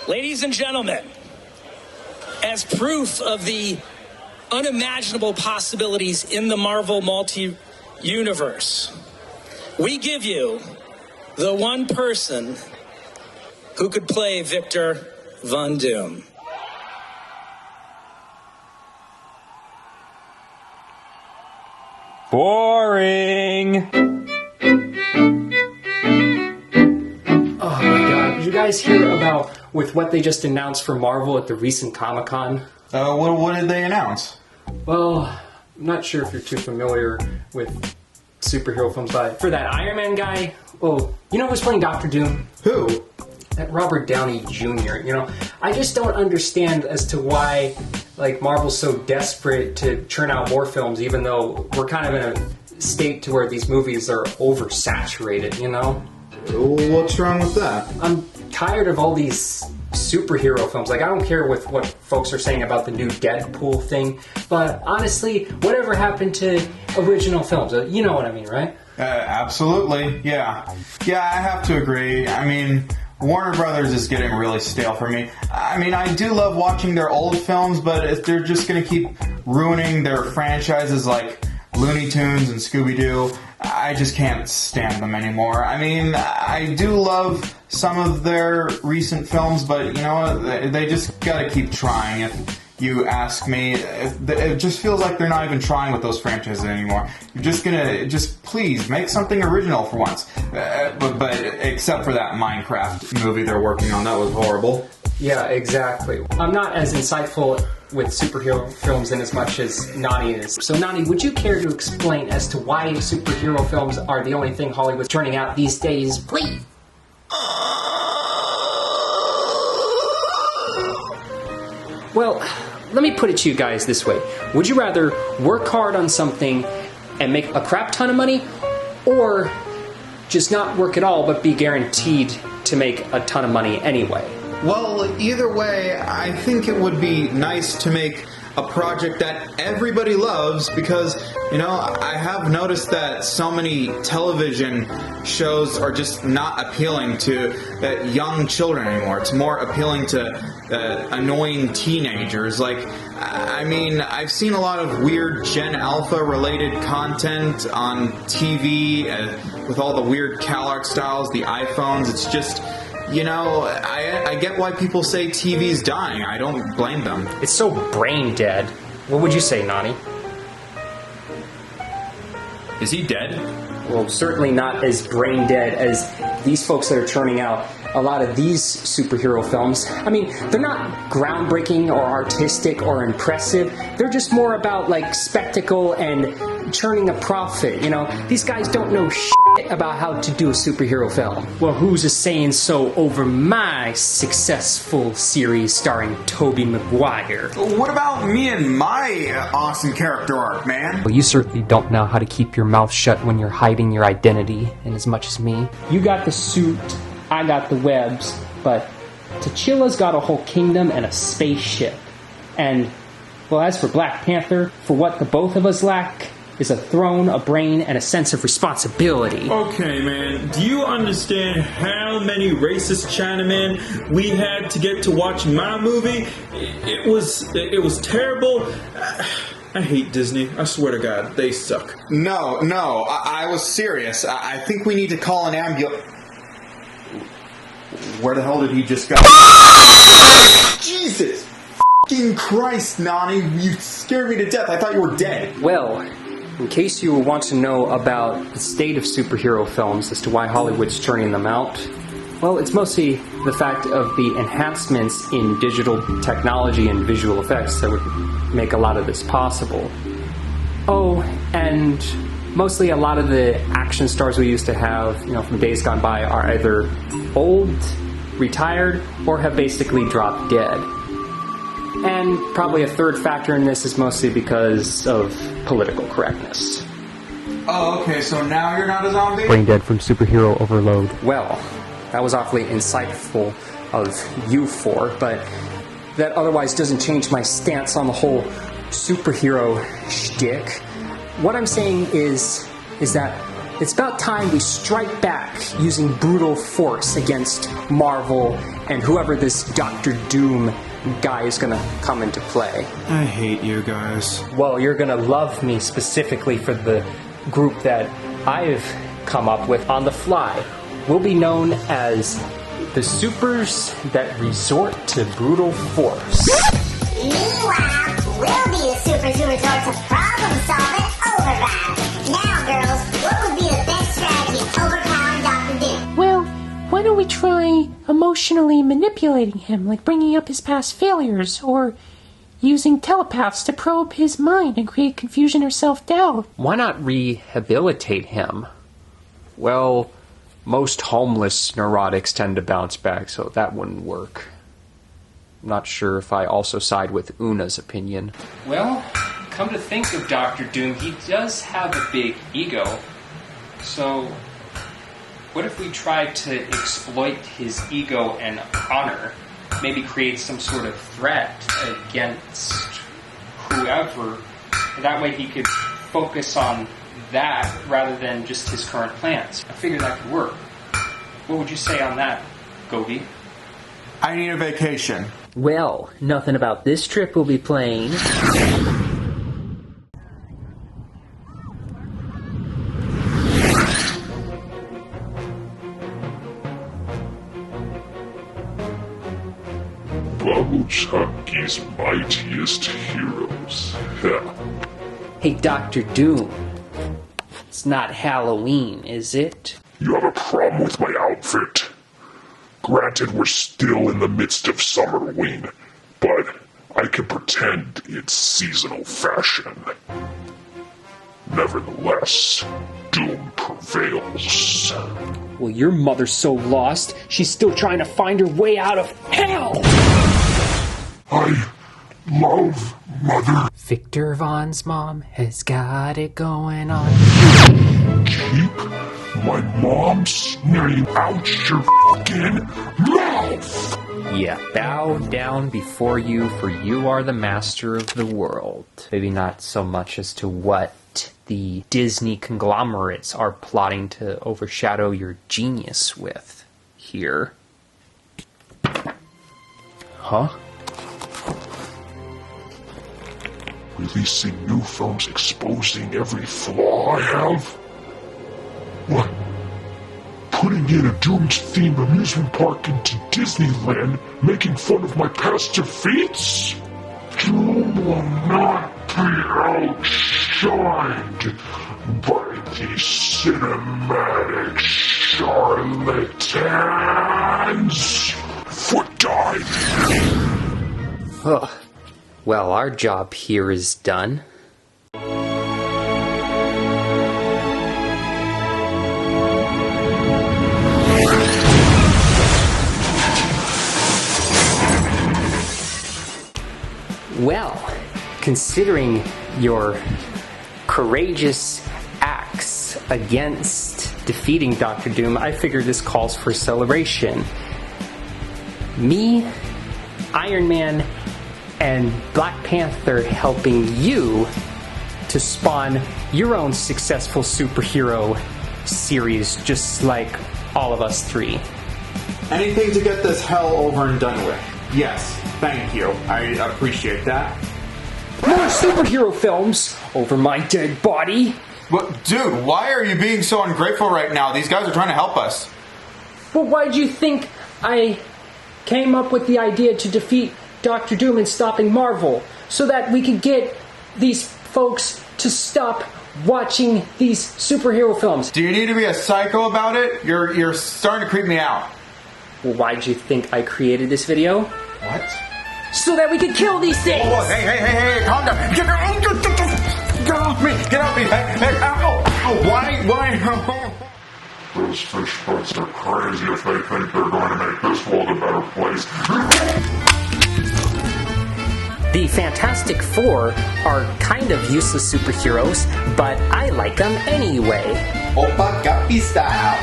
Ladies and gentlemen, as proof of the unimaginable possibilities in the Marvel multi-universe, we give you the one person who could play Victor Von Doom. Boring! Oh my god, did you guys hear about with what they just announced for Marvel at the recent Comic-Con? What did they announce? Well, I'm not sure if you're too familiar with superhero films, but for that Iron Man guy, well, you know who's playing Dr. Doom? Who? That Robert Downey Jr., you know? I just don't understand as to why, like, Marvel's so desperate to churn out more films, even though we're kind of in a state to where these movies are oversaturated, you know? What's wrong with that? I'm tired of all these superhero films. Like, I don't care with what folks are saying about the new Deadpool thing, but honestly, whatever happened to original films? You know what I mean, right? Absolutely, yeah. Yeah, I have to agree. I mean, Warner Brothers is getting really stale for me. I mean, I do love watching their old films, but if they're just going to keep ruining their franchises like Looney Tunes and Scooby-Doo, I just can't stand them anymore. I mean, I do love some of their recent films, but, you know, they just gotta keep trying, if you ask me. It just feels like they're not even trying with those franchises anymore. You're just gonna, please, make something original for once. But except for that Minecraft movie they're working on, that was horrible. Yeah, exactly. I'm not as insightful with superhero films in as much as Nani is. So Nani, would you care to explain as to why superhero films are the only thing Hollywood's turning out these days, please? Well, let me put it to you guys this way. Would you rather work hard on something and make a crap ton of money, or just not work at all but be guaranteed to make a ton of money anyway? Well, either way, I think it would be nice to make a project that everybody loves, because, you know, I have noticed that so many television shows are just not appealing to young children anymore. It's more appealing to annoying teenagers. Like, I mean, I've seen a lot of weird Gen Alpha related content on TV with all the weird CalArts styles, the iPhones. It's just, you know, I get why people say TV's dying. I don't blame them. It's so brain dead. What would you say, Nani? Is he dead? Well, certainly not as brain dead as these folks that are churning out a lot of these superhero films. I mean, they're not groundbreaking or artistic or impressive. They're just more about, like, spectacle and churning a profit, you know? These guys don't know shit about how to do a superhero film. Well, who's a saying so over my successful series starring Tobey Maguire? What about me and my awesome character arc, man? Well, you certainly don't know how to keep your mouth shut when you're hiding your identity in as much as me. You got the suit, I got the webs, but T'Chilla's got a whole kingdom and a spaceship. And, well, as for Black Panther, for what the both of us lack is a throne, a brain, and a sense of responsibility. Okay, man, do you understand how many racist Chinamen we had to get to watch my movie? It was terrible. I hate Disney. I swear to God, they suck. No, I was serious. I think we need to call an ambulance. Where the hell did he just go? Jesus fucking Christ, Nani. You scared me to death. I thought you were dead. Well, in case you want to know about the state of superhero films as to why Hollywood's churning them out, well, it's mostly the fact of the enhancements in digital technology and visual effects that would make a lot of this possible. Oh, and mostly a lot of the action stars we used to have, you know, from days gone by are either old, retired, or have basically dropped dead. And probably a third factor in this is mostly because of political correctness. Oh, okay, so now you're not a zombie? Brain dead from superhero overload. Well, that was awfully insightful of you four, but that otherwise doesn't change my stance on the whole superhero shtick. What I'm saying is that it's about time we strike back using brutal force against Marvel and whoever this Dr. Doom guy is gonna come into play. I hate you guys. Well, you're gonna love me specifically for the group that I've come up with on the fly. We'll be known as the Supers that resort to brutal force. Meanwhile, we'll be the supers who resort to problem-solving overdrive. Now, girls, what would be the best strategy in overpowering Dr. Doom? Well, why don't we try emotionally manipulating him, like bringing up his past failures, or using telepaths to probe his mind and create confusion or self-doubt? Why not rehabilitate him? Well, most homeless neurotics tend to bounce back, so that wouldn't work. I'm not sure if I also side with Una's opinion. Well, come to think of Dr. Doom, he does have a big ego. So, what if we tried to exploit his ego and honor? Maybe create some sort of threat against whoever. That way he could focus on that rather than just his current plans. I figured that could work. What would you say on that, Gobi? I need a vacation. Well, nothing about this trip we'll be playing. Babuchucky's mightiest heroes. Hey, Dr. Doom. It's not Halloween, is it? You have a problem with my outfit? Granted, we're still in the midst of Summerween, but I can pretend it's seasonal fashion. Nevertheless, Doom prevails. Well, your mother's so lost, she's still trying to find her way out of hell! I love Mother. Victor Vaughn's mom has got it going on. Keep my mom's name out your fucking mouth! Yeah, bow down before you, for you are the master of the world. Maybe not so much as to what the Disney conglomerates are plotting to overshadow your genius with here. Huh? Releasing new films exposing every flaw I have? What? Putting in a Dooms-themed amusement park into Disneyland, making fun of my past defeats? Doom will not be outshined by these cinematic charlatans. Foot dive! Ugh. Well, our job here is done. Well, considering your courageous acts against defeating Dr. Doom, I figure this calls for celebration. Me, Iron Man, and Black Panther helping you to spawn your own successful superhero series, just like all of us three. Anything to get this hell over and done with. Yes, thank you. I appreciate that. More superhero films over my dead body. What, dude, why are you being so ungrateful right now? These guys are trying to help us. Well, why do you think I came up with the idea to defeat Dr. Doom and stopping Marvel? So that we could get these folks to stop watching these superhero films. Do you need to be a psycho about it? You're starting to creep me out. Well, why'd you think I created this video? What? So that we could kill these things! Oh, hey, calm down. Get off me! Get off me! Hey, ow! Why? Those fish bugs are crazy if they think they're going to make this world a better place. The Fantastic Four are kind of useless superheroes, but I like them anyway. Opa Guppy style.